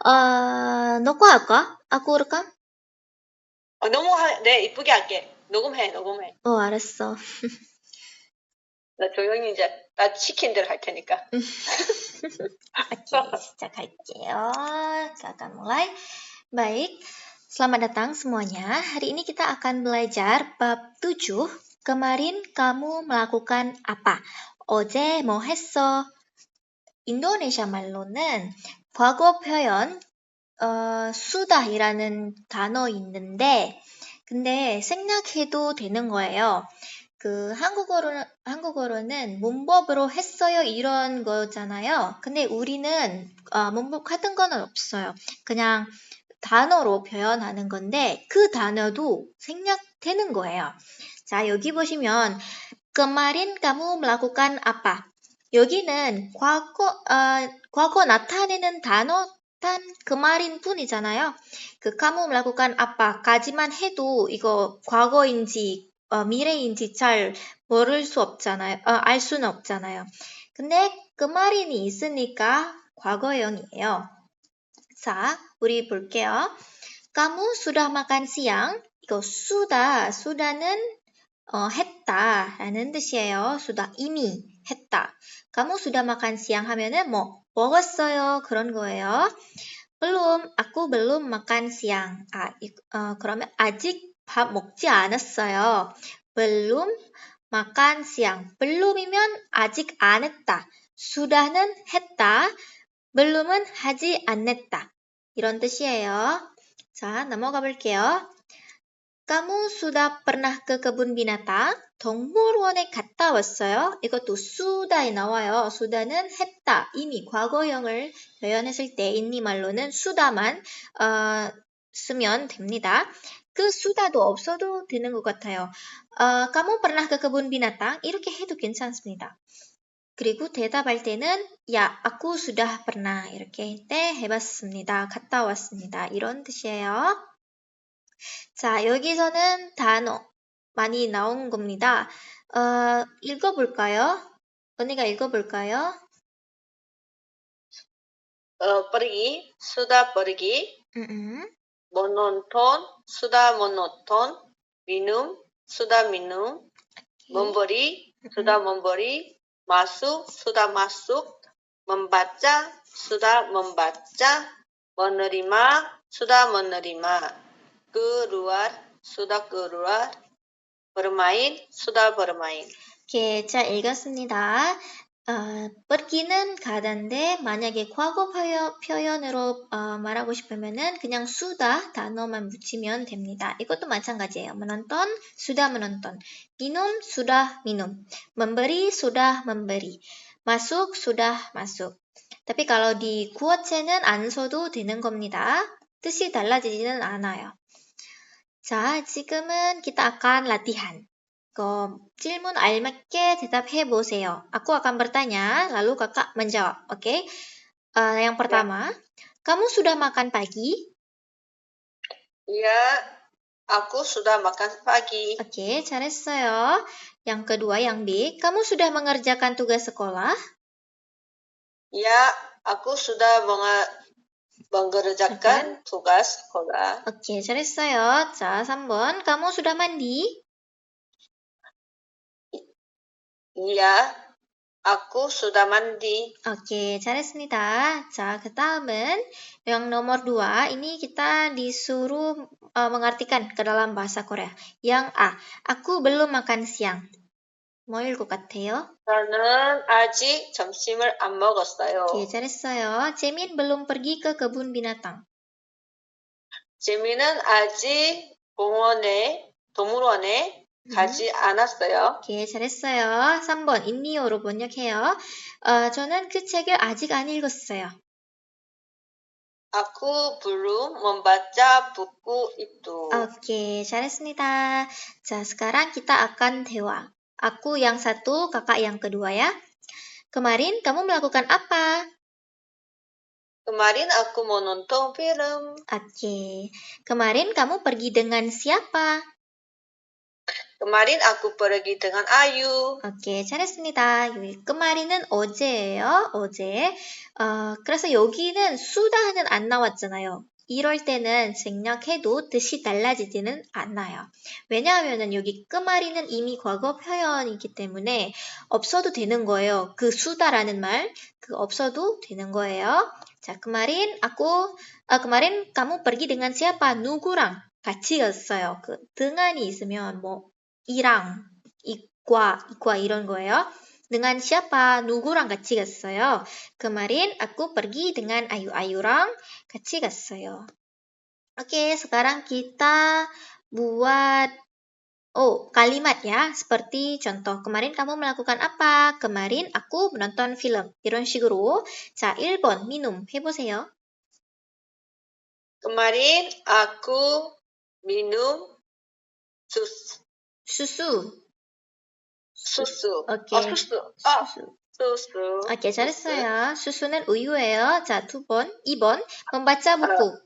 너 거 할까? 아구 할까? 네, 이쁘게 할게. 녹음해. 알았어. 나 조용히 이제, 나 시킨 대로 할 테니까. Oke, silakan. Kita akan mulai. Baik, selamat datang semuanya. Hari ini kita akan belajar bab 7. Kemarin kamu melakukan apa? 어제 뭐 했어? 인도네시아 말로는 과거 표현 수다이라는 단어 있는데 근데 생략해도 되는 거예요. 한국어로는 문법으로 했어요 이런 거잖아요. 근데 우리는 문법 같은 거는 없어요. 그냥 단어로 표현하는 건데 그 단어도 생략되는 거예요. 자, 여기 보시면 kemarin kamu melakukan apa? 여기는 과거 나타내는 단어 단 kemarin 뿐이잖아요. kamu melakukan apa까지만 해도 이거 과거인지 미래인지 잘 모를 수 없잖아요. 알 수는 없잖아요. 근데 kemarin이 있으니까 과거형이에요. 자, 우리 볼게요. kamu sudah makan siang? 이거 suda는 했다라는 뜻이에요. sudah 이미 했다. kamu sudah makan siang 하면은 뭐 먹었어요 그런 거예요. aku belum makan siang. 그러면 아직 밥 먹지 않았어요. belum makan siang. belum이면 아직 안 했다. sudah는 했다. belum은 하지 않았다. 이런 뜻이에요. 자, 넘어가 볼게요. kamu sudah pernah ke kebun binatang? 동물원에 갔다 왔어요? 이것도 sudah에 나와요. sudah는 했다. 이미 과거형을 표현했을 때 인니 말로는 sudah만 쓰면 됩니다. 그 sudah도 없어도 되는 것 같아요. kamu pernah ke kebun binatang? 이렇게 해도 괜찮습니다. 그리고 대답할 때는 야, aku sudah pernah 이렇게 때 해봤습니다. 갔다 왔습니다. 이런 뜻이에요. 자, 여기서는 단어 많이 나온 겁니다. 읽어볼까요? 언니가 읽어볼까요? 버리기, 수다 버리기, 모노톤, 수다 모노톤, 미눔, 수다 미눔, 몸버리, 수다 몸버리, 마숙, 수다 마숙, membaca, sudah membaca, menerima, sudah menerima, keluar, sudah keluar, bermain, sudah bermain. 오케이, 잘 읽었습니다. pergi는 가다인데 만약에 과거 표현으로 말하고 싶으면은 그냥 sudah 단어만 붙이면 됩니다. 이것도 마찬가지예요. menonton, sudah menonton. minum, sudah minum. memberi, sudah memberi. masuk, sudah masuk. tapi kalau di 구어체는 안 써도 되는 겁니다. 뜻이 달라지지는 않아요. 자, 지금은 kita akan latihan. 질문 알맞게 대답해 보세요. Aku akan bertanya, lalu kakak menjawab. Oke? Yang pertama, kamu sudah makan pagi? Ya, aku sudah makan pagi. Oke, 잘했어요. Yang kedua, yang B, kamu sudah mengerjakan tugas sekolah? Ya, aku sudah mengerjakan tugas sekolah. Oke, 잘했어요. 자, 3번, kamu sudah mandi? Iya, aku sudah mandi. Oke, 잘했습니다. 자, 그 다음은 yang nomor 2, ini kita disuruh mengartikan ke dalam bahasa Korea. Yang A, aku belum makan siang. 뭐일 것 같아요? 저는 아직 점심을 안 먹었어요. 오케이, 잘했어요. 재민 belum pergi ke kebun binatang. 재민은 아직 동물원에 가지 않았어요. 오케이, 잘했어요. 3번, 인니어로 번역해요. 저는 그 책을 아직 안 읽었어요. Aku belum membaca buku itu. Oke, 잘했습니다. 자, sekarang kita akan 대화. Aku yang satu, kakak yang kedua ya. Kemarin kamu melakukan apa? Kemarin aku mau nonton film. Oke. Kemarin kamu pergi dengan siapa? kemarin aku pergi dengan Ayu. 오케이, 잘했습니다. 끝말이는 어제예요. 어제. 그래서 여기는 수다는 안 나왔잖아요. 이럴 때는 생략해도 뜻이 달라지지는 않아요. 왜냐하면 여기 끝말이는 이미 과거 표현이기 때문에 없어도 되는 거예요. 그 수다라는 말, 그 없어도 되는 거예요. 자, kemarin kamu pergi dengan siapa? 누구랑 같이 갔어요. 그 등한이 있으면 뭐 이랑 이과 이런 거예요. dengan siapa? 누구랑 같이 갔어요. kemarin aku pergi dengan Ayu-Ayu랑 같이 갔어요. Oke, sekarang kita buat kalimat ya. Seperti contoh, kemarin kamu melakukan apa? kemarin aku menonton film. 이런 식으로. 자, 1번 minum 해보세요. kemarin aku minum susu. 수수. 오케이. 수수. 수수. 수수. 오케이, 잘했어요. 수수는 우유예요. 자, 2번. membaca buku.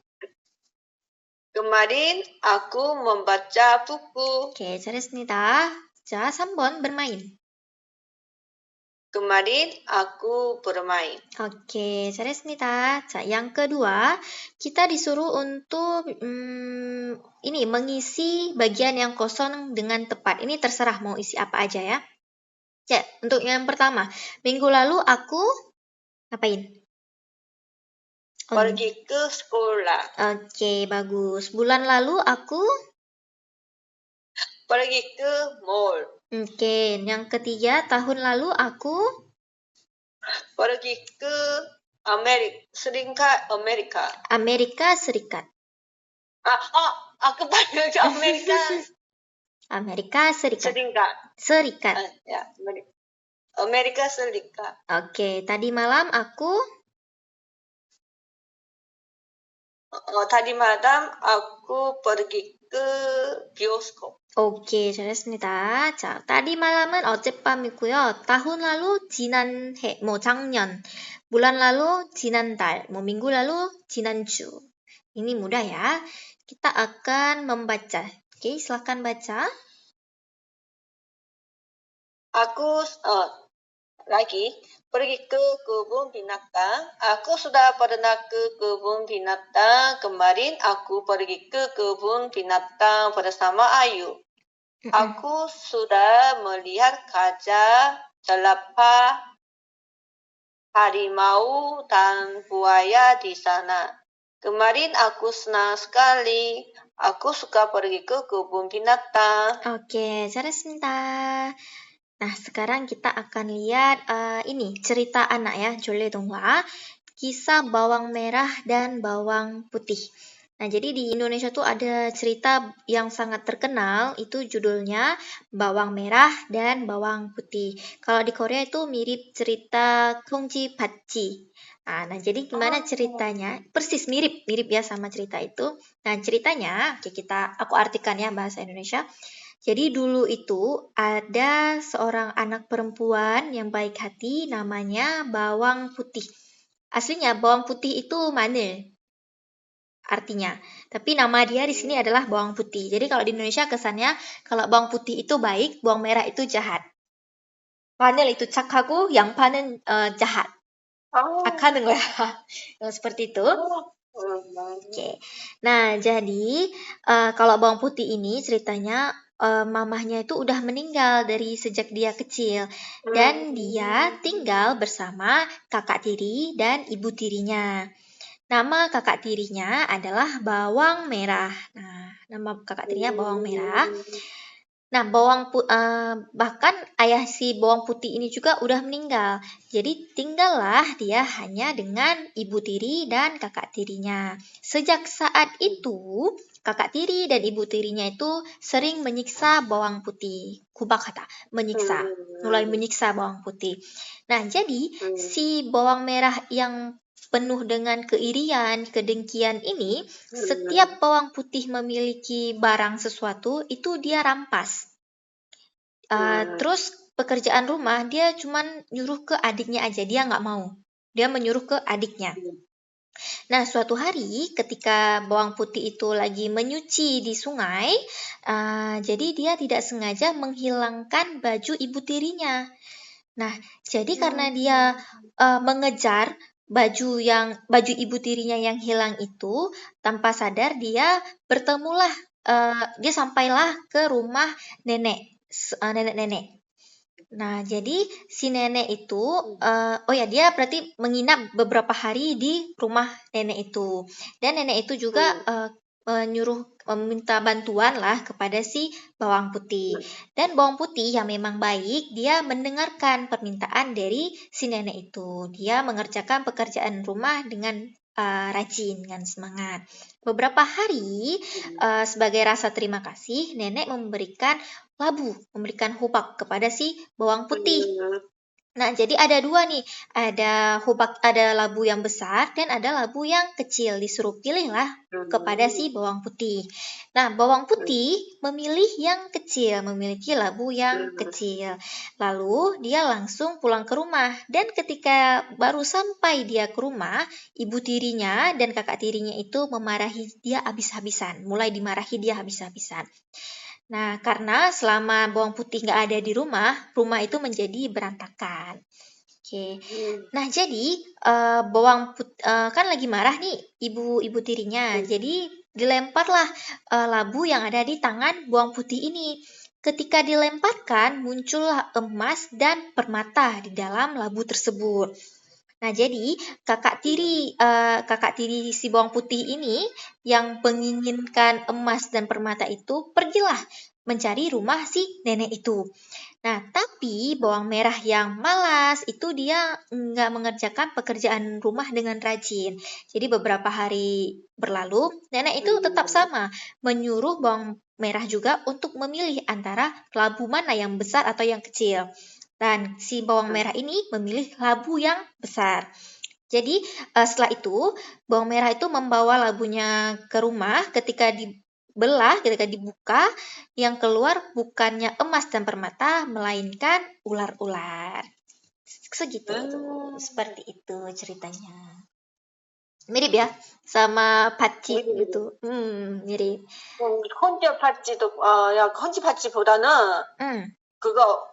kemarin aku membaca buku. 오케이, 잘했습니다. 자, 3번 bermain. kemarin aku bermain. Oke, 잘했습니다. 자, yang kedua, kita disuruh untuk ini mengisi bagian yang kosong dengan tepat. Ini terserah mau isi apa aja ya. Ya, untuk yang pertama, minggu lalu aku ngapain? pergi ke sekolah. Oke, bagus. Bulan lalu aku pergi ke mall. Oke, yang ketiga, tahun lalu aku pergi ke Amerika Serikat. Aku pergi ke Amerika Serikat. Ya, Amerika Serikat. Oke, tadi malam aku tadi malam aku pergi ke bioskop. 오케이, 잘했습니다. 자, tadi malam은 어젯밤이고요. tahun lalu 지난해, 뭐 작년, bulan lalu 지난달, 뭐 minggu lalu 지난주. Ini mudah ya. Kita akan membaca. Oke, silakan baca. Aku lagi pergi ke kebun binatang. Aku sudah pernah ke kebun binatang. Kemarin aku pergi ke kebun binatang bersama Ayu. Aku sudah melihat gajah, jerapah, harimau, dan buaya di sana. Kemarin aku senang sekali. Aku suka pergi ke kebun binatang. Oke, 잘했습니다. Nah, sekarang kita akan lihat ini cerita anak ya, Jole Donghua, kisah bawang merah dan bawang putih. Nah, jadi di Indonesia tuh ada cerita yang sangat terkenal, itu judulnya Bawang Merah dan Bawang Putih. Kalau di Korea itu mirip cerita Kongji Patji. Nah, jadi gimana ceritanya? Persis mirip ya sama cerita itu. Nah, ceritanya, aku artikan ya bahasa Indonesia. Jadi dulu itu ada seorang anak perempuan yang baik hati namanya Bawang Putih. Aslinya bawang putih itu manis artinya. Tapi nama dia di sini adalah bawang putih. Jadi kalau di Indonesia kesannya kalau bawang putih itu baik, bawang merah itu jahat. 마늘 itu 착하고 양파는 jahat. 악하는 거야. Seperti itu. Oke. Nah, jadi kalau bawang putih ini ceritanya mamahnya itu udah meninggal dari sejak dia kecil dan dia tinggal bersama kakak tiri dan ibu tirinya. Nama kakak tirinya adalah Bawang Merah. Nah, nama kakak tirinya Bawang Merah. Nah, bahkan ayah si bawang putih ini juga udah meninggal. Jadi tinggallah dia hanya dengan ibu tiri dan kakak tirinya. Sejak saat itu, kakak tiri dan ibu tirinya itu sering menyiksa bawang putih. Kubakata, menyiksa. Mulai menyiksa bawang putih. Nah, jadi si bawang merah yang penuh dengan keirian, kedengkian ini, setiap bawang putih memiliki barang sesuatu, itu dia rampas. Terus pekerjaan rumah, dia cuman nyuruh ke adiknya aja, dia nggak mau. Dia menyuruh ke adiknya. Nah, suatu hari ketika bawang putih itu lagi menyuci di sungai, jadi dia tidak sengaja menghilangkan baju ibu tirinya. Nah, jadi karena dia mengejar baju ibu tirinya yang hilang itu, tanpa sadar dia sampailah ke rumah nenek-nenek. Nah, jadi si nenek itu, oh ya, dia berarti menginap beberapa hari di rumah nenek itu. Dan nenek itu juga meminta bantuan lah kepada si bawang putih. Dan bawang putih yang memang baik, dia mendengarkan permintaan dari si nenek itu. Dia mengerjakan pekerjaan rumah dengan rajin, dengan semangat. Beberapa hari, sebagai rasa terima kasih, nenek memberikan hubak kepada si bawang putih. Nah, jadi ada dua nih, ada labu yang besar dan ada labu yang kecil. Disuruh pilihlah kepada si bawang putih. Nah, bawang putih memilih yang kecil, memiliki labu yang kecil. Lalu dia langsung pulang ke rumah dan ketika baru sampai dia ke rumah, ibu tirinya dan kakak tirinya itu memarahi dia habis-habisan, mulai dimarahi dia habis-habisan. Nah, karena selama bawang putih nggak ada di rumah, rumah itu menjadi berantakan. Oke. Nah, jadi kan lagi marah nih ibu tirinya. Jadi dilemparlah labu yang ada di tangan bawang putih ini. Ketika dilemparkan, muncullah emas dan permata di dalam labu tersebut. Nah, jadi kakak tiri si bawang putih ini yang menginginkan emas dan permata itu pergilah mencari rumah si nenek itu. Nah, tapi bawang merah yang malas itu dia nggak mengerjakan pekerjaan rumah dengan rajin. Jadi beberapa hari berlalu, nenek itu tetap sama, menyuruh bawang merah juga untuk memilih antara labu mana yang besar atau yang kecil. Dan si bawang merah ini memilih labu yang besar. Jadi setelah itu bawang merah itu membawa labunya ke rumah. Ketika dibuka, yang keluar bukannya emas dan permata, melainkan ular-ular. Segitu tuh, seperti itu ceritanya. Mirip ya sama Paci gitu. Mirip. 헌지 팥쥐보다는 그거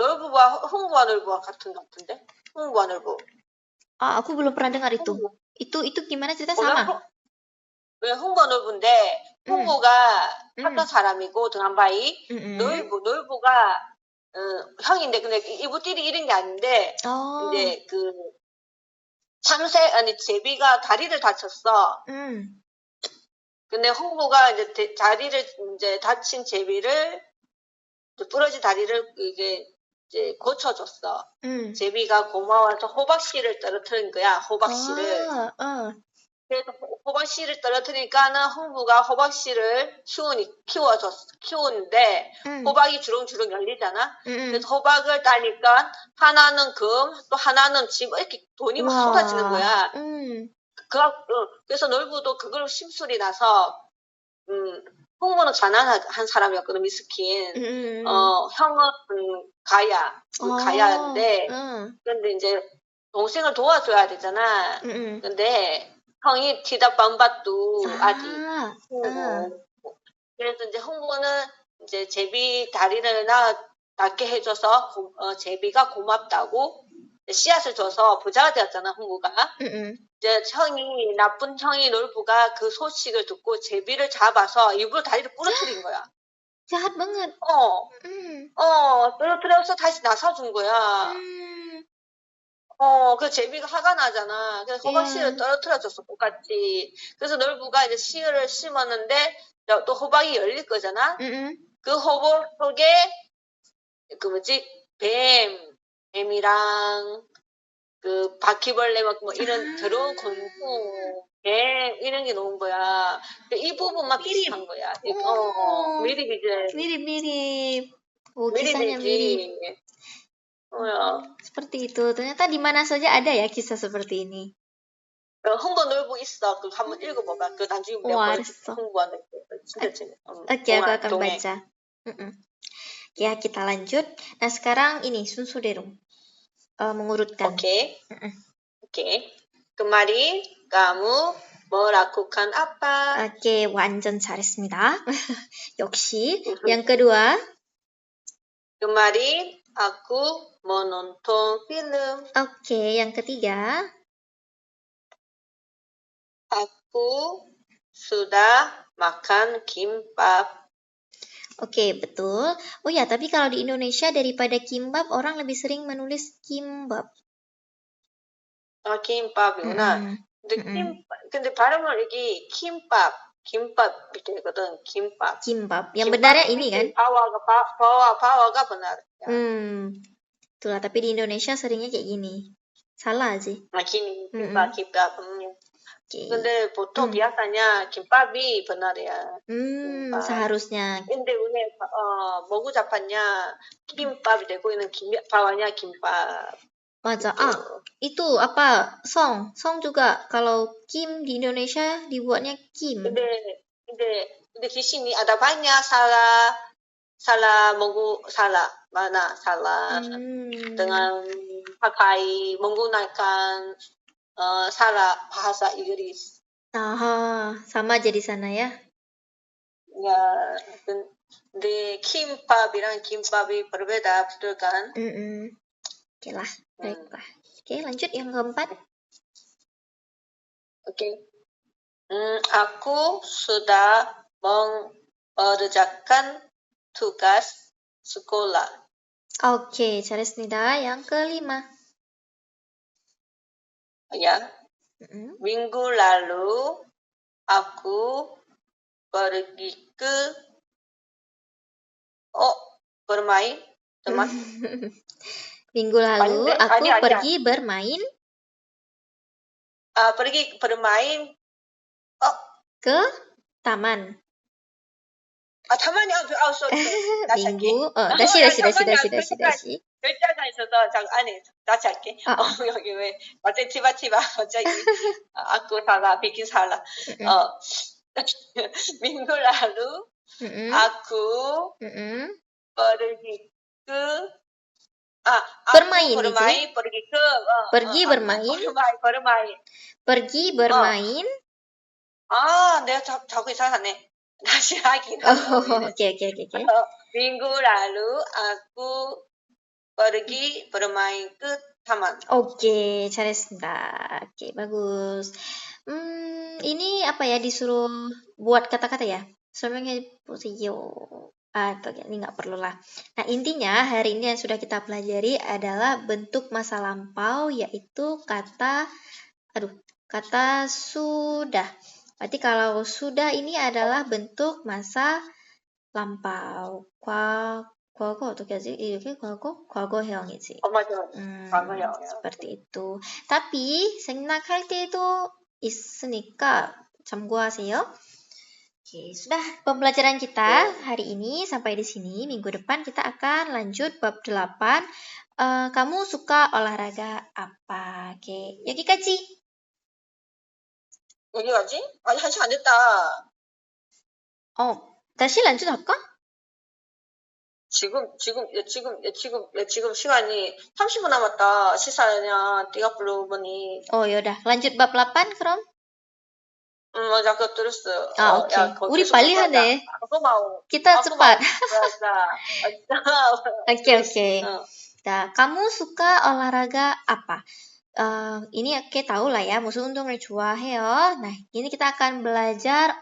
널브와 흥부와 널브와 같은 것 같은데? 흥부와 널브. Aku belum pernah dengar itu. Itu gimana cerita sama? 왜 흥부와 널브인데 흥부가 탔던 사람이고 등한바이 널브가 형인데 근데 이부띠리 이런 게 아닌데 이제 그 제비가 다리를 다쳤어. 근데 흥부가 이제 다친 제비를 부러진 다리를 이제 고쳐줬어. 제비가 고마워서 호박씨를 떨어뜨린 거야. 호박씨를. 그래서 호박씨를 떨어뜨리니까는 흥부가 호박씨를 키우는데 호박이 주렁주렁 열리잖아. 그래서 호박을 따니까 하나는 금, 또 하나는 집 이렇게 돈이 막 쏟아지는 거야. 그래서 널브도 그걸 심술이 나서 흥부는 가난한 사람이었거든, 미스킨. 형은 가야인데, 근데 이제 동생을 도와줘야 되잖아. 근데 형이 티다 밤밭도 아디. 그래서 이제 흥부는 이제 제비 다리를 낫게 해줘서 제비가 고맙다고 씨앗을 줘서 부자가 되었잖아, 흥부가. 이제 나쁜 형이 놀부가 그 소식을 듣고 제비를 잡아서 입으로 다리를 부러뜨린 거야. jahat banget. 부러뜨려서 다시 나서준 거야. 그 제비가 화가 나잖아. 그래서 호박씨를 떨어뜨려줬어, 똑같이. 그래서 놀부가 이제 씨를 심었는데, 또 호박이 열릴 거잖아? 그 호박 속에, 뱀이랑, 그 바퀴벌레 뭐 이런 더러운 곤충, 뱀 이런 게 놓은 거야. 이 부분만 비슷한 거야. mirip. Kisahnya mirip. Seperti itu. Ternyata di mana saja ada ya kisah seperti ini. 흥부 놀부 있어. 그거 한번 읽어봐봐. 그 나중에 내가 흥부하는 Oke, aku akan baca. Ya, kita lanjut. Nah, sekarang ini Sun Suderung mengurutkan. Oke. kemarin kamu melakukan apa? Oke, 완전 잘했습니다. 역시. Yang kedua. kemarin aku menonton film. Oke, yang ketiga. Aku sudah makan kimbap. Oke, betul. Oh ya, tapi kalau di Indonesia daripada kimbap, orang lebih sering menulis kimbap. 김밥이구나. 근데 발음을 여기 김밥 이렇게 되거든. 김밥. Yang benarnya ini kan? 바와가 benar. Itulah. Tapi di Indonesia seringnya kayak gini. Salah sih. gini, 김밥. Okay. 근데 보통 biasanya 김밥이 benar-ya. Seharusnya. 근데 오늘 뭐고 잡았냐? 김밥이 되고 있는 바와냐 김밥. 맞아. Itu apa? Song juga. Kalau Kim di Indonesia dibuatnya Kim. 근데 di sini ada banyak salah mana salah dengan pakai menggunakan salah bahasa Inggris. Sama aja di sana ya. Ya, 근데 김밥이랑 김밥이 berbeda, betul kan? Oke lah, baiklah. Oke, lanjut yang keempat. Oke. Aku sudah mengerjakan tugas sekolah. Oke, 잘했습니다. Yang kelima. Ya. Minggu lalu aku pergi ke bermain, teman. Minggu lalu aku pergi bermain. Pergi bermain ke taman. taman이 sorry. Minggu. 다시. 글자가 있어서 아니 다시 할게. 여기 왜 갑자기 티바 갑자기 aku salah bikin salah. minggu lalu aku pergi ke bermain. pergi bermain. pergi bermain. 내가 자꾸 이상하네. 다시 하기. 오케이. minggu lalu aku pergi bermain ke taman. Oke, 잘했습니다. Oke, bagus. Ini apa ya, disuruh buat kata-kata ya? Sebenarnya ini nggak perlu lah. Nah, intinya hari ini yang sudah kita pelajari adalah bentuk masa lampau, yaitu kata sudah. Berarti kalau sudah ini adalah bentuk masa lampau. 과거 어떻게 하지? 이렇게 과거형이지. 맞아. 과거형. seperti itu. Tapi 생략할 때도 있으니까 참고하세요. Oke, sudah pembelajaran kita hari ini sampai di sini. Minggu depan kita akan lanjut bab 8. Kamu suka olahraga apa? Oke, 여기까지. 여기까지? 아니, 1시간 안 됐다. 다시 lanjut할까? 지금 시간이 30분 남았다. 시사냐, 네가 불러보니. yaudah. lanjut bab 8 그럼? 맞아, 그거 들었어. 오케이. 우리 빨리 하네. kita cepat. Oke. Nah, kamu suka olahraga apa? Ini oke, tahu lah ya, musuh untung 좋아해요. Nah, ini kita akan belajar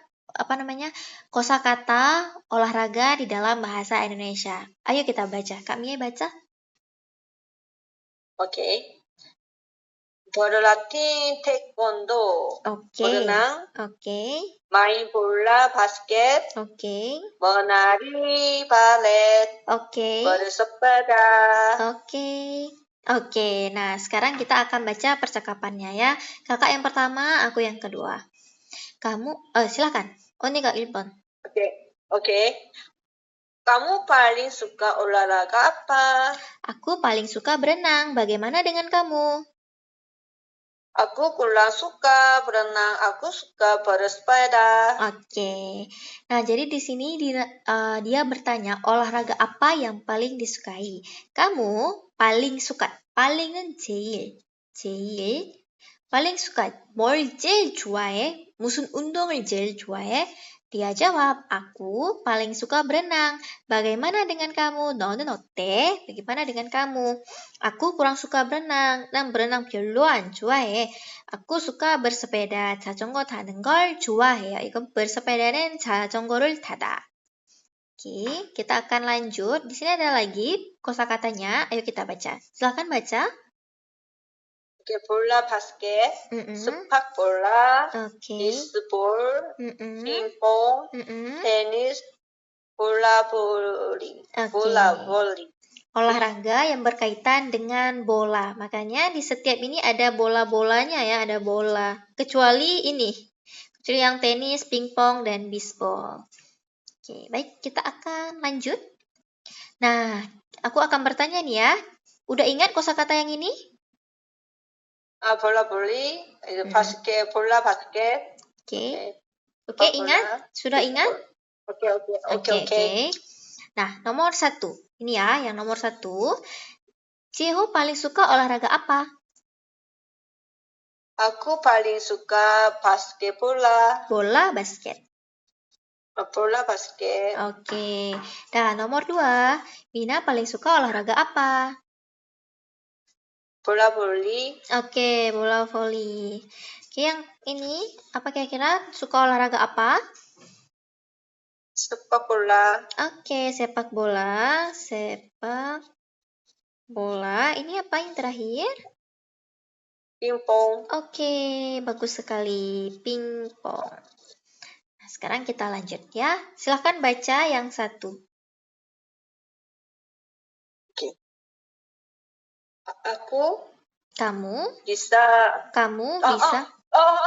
kosakata olahraga di dalam bahasa Indonesia. Ayo kita baca. Kak Mia baca. Oke. berlatih taekwondo. berenang. main bola basket. menari balet. bersepeda. Oke, nah sekarang kita akan baca percakapannya ya. Kakak yang pertama, aku yang kedua. Kamu, silakan. 언니가 1번. Oke. Kamu paling suka olahraga apa? Aku paling suka berenang. Bagaimana dengan kamu? Aku kurang suka berenang. Aku suka bersepeda. Oke. Nah, jadi di sini dia bertanya olahraga apa yang paling disukai. Kamu paling suka. paling은 제일. paling suka 뭘 제일 좋아해? 무슨 운동을 제일 좋아해? Dia jawab, aku paling suka berenang. Bagaimana dengan kamu? 너는 어때? Bagaimana dengan kamu? Aku kurang suka berenang. 난 berenang 별로 안 좋아해. Aku suka bersepeda. 자전거 타는 걸 좋아해요. 이건 bersepeda는 자전거를 타다. Oke, kita akan lanjut. Di sini ada lagi kosakatanya. Ayo kita baca. Silahkan baca. 볼라 바스켓, 스팍 볼라, 비스볼, 핑퐁, 테니스, 볼라볼리. Olahraga yang berkaitan dengan bola. Makanya di setiap ini ada bola-bolanya ya, ada bola. Kecuali ini. Kecuali yang tenis, pingpong, dan bisbol. Oke, baik. Kita akan lanjut. Nah, aku akan bertanya nih ya. Udah ingat kosakata yang ini? 볼라볼리, 바스켓, 볼라 바스켓. Oke, ingat? Sudah ingat? Oke. Nah, nomor 1. Ini ya, yang nomor 1. Jiho paling suka olahraga apa? Aku paling suka basket bola. Bola basket. Bola basket. Oke. Nah, nomor 2. Bina paling suka olahraga apa? Bola voli. Oke, bola voli. Oke, yang ini apa kira-kira suka olahraga apa? Sepak bola. Oke, sepak bola. Sepak bola. Ini apa yang terakhir? Pingpong. Oke, bagus sekali. Pingpong. Nah, sekarang kita lanjut ya. Silahkan baca yang 1. Oke. Kamu bisa. Kamu bisa.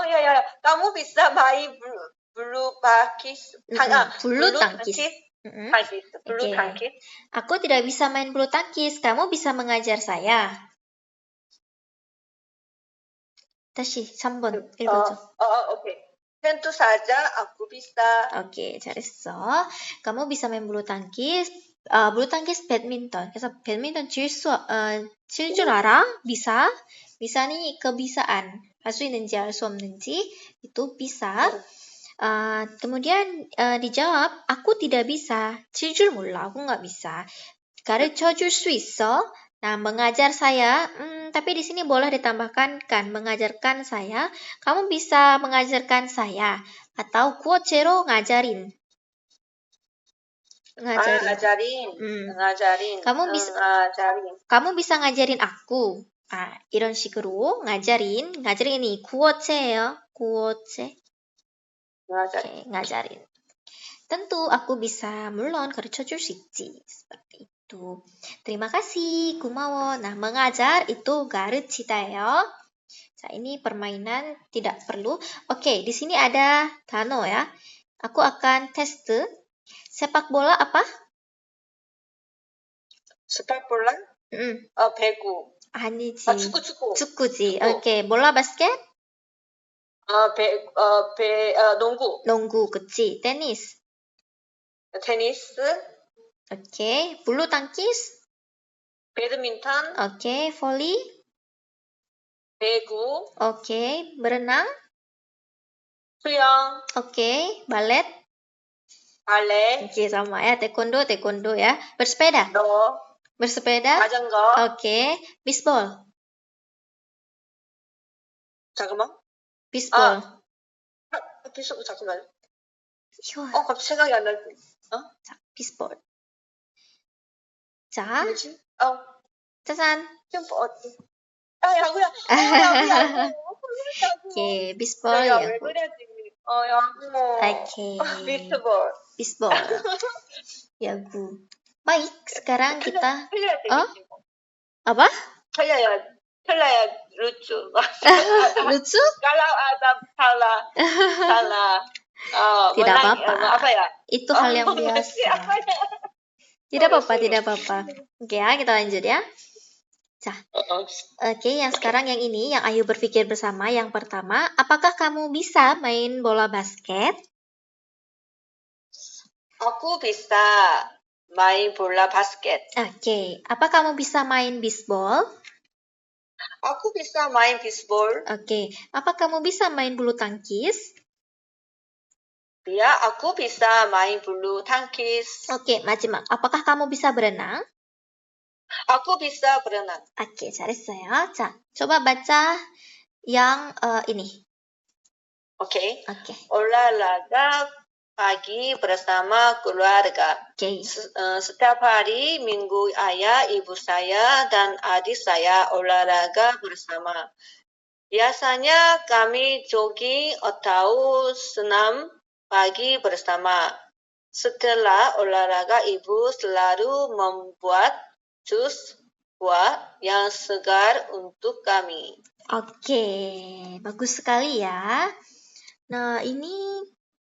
Ya. Kamu bisa main bulu tangkis. Bulu tangkis. Bulu tangkis. Aku tidak bisa main bulu tangkis. Kamu bisa mengajar saya. 다시 3번 읽어줘. 오케이. tentu saja aku bisa. 오케이, 잘했어. kamu bisa main bulu tangkis. bulu tangkis badminton. 그래서 badminton 칠 줄 알아? bisa. bisa nih kebiasaan. 할 수 있는지 할 수 없는지 itu bisa. kemudian dijawab, aku tidak bisa. 칠 줄 몰라. aku nggak bisa. 가르쳐 줄 수 있어? Nah, mengajar saya, tapi di sini boleh ditambahkan kan, mengajarkan saya. Kamu bisa mengajarkan saya. Atau kuochero ngajarin. ngajarin. Kamu bisa ngajarin aku. 이런 식으로 ngajarin ini kuoche예요. kuoche. ngajarin. Tentu aku bisa, 물론 가르쳐 줄 수 있지. seperti itu. Terima kasih, 고마워. Nah, mengajar itu 가르치다예요. Nah, ini permainan tidak perlu. Oke, di sini ada Tano ya. Aku akan tes. Sepak bola apa? sepak bola? 배구. 아니지. 축구. 축구지. 오케이. bola basket? 농구. 그치. 테니스. 테니스. 오케이. bulu tangkis? 배드민턴. 오케이. volley? 배구. 오케이. berenang? 수영. 오케이. ballet? ballet. sama ya. taekwondo ya. bersepeda? bersepeda? 자전거. 오케이. bisbol? 잠깐만. bisbol. bisbol 잠깐만. 이거. 갑자기 생각이 안 날. 자, bisbol. 자. 뭐지? 짜잔. 어디? 야구야. 오케이, bisbol 야구. 야구. Oke. Bisbol. 야구. Baik, sekarang kita. Apa? 틀려야 루츠. lucu? Kalau ada salah. Tidak apa-apa. Apa ya? Itu hal yang biasa. Tidak apa-apa. Oke ya, kita lanjut ya. Oke, yang sekarang yang ini, yang ayo berpikir bersama. Yang pertama, apakah kamu bisa main bola basket? Aku bisa main bola basket. Oke, apa kamu bisa main bisbol? Aku bisa main bisbol. Oke. Apa kamu bisa main bulu tangkis? Ya, aku bisa main bulu tangkis. 오케이, 마지막. apakah kamu bisa berenang? Aku bisa berenang. 오케이, 잘했어요. 자, coba baca yang ini. Oke. Oke. Olahraga pagi bersama keluarga. Oke. Setiap hari minggu ayah, ibu saya, dan adik saya olahraga bersama. Biasanya kami jogging atau senam pagi bersama. Setelah olahraga, ibu selalu membuat jus buah yang segar untuk kami. Oke, bagus sekali ya. Nah, ini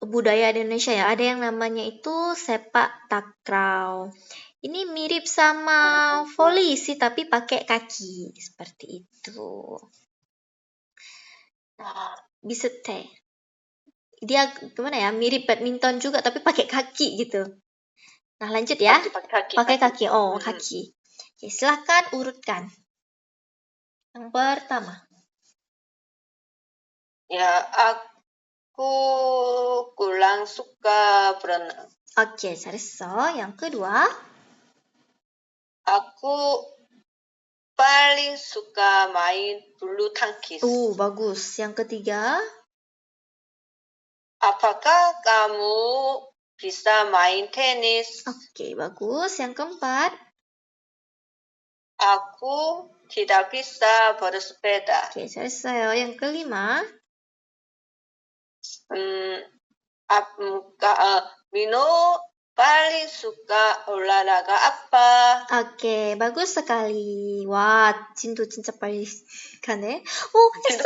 budaya Indonesia ya. Ada yang namanya itu sepak takraw. Ini mirip sama voli sih, tapi pakai kaki. Seperti itu. Bisa teh. Dia gimana ya? Mirip badminton juga, tapi pakai kaki gitu. Nah, lanjut ya. Pakai kaki. Oh, kaki. Oke, silahkan urutkan. Yang pertama. Ya, aku kurang suka berenang. Oke, 잘했어. Yang kedua. Aku paling suka main bulu tangkis. Bagus. Yang ketiga. Apakah kamu bisa main tenis? Oke, bagus. Yang keempat. Aku tidak bisa bersepeda. Oke, 잘했어요. Yang kelima. Mino paling suka olahraga apa? Oke, bagus sekali. Wah, 진도 진짜 빨리 가네. 진짜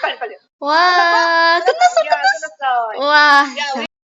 빨리. 와, 끝났어. 끝났어. 와, 야, 우리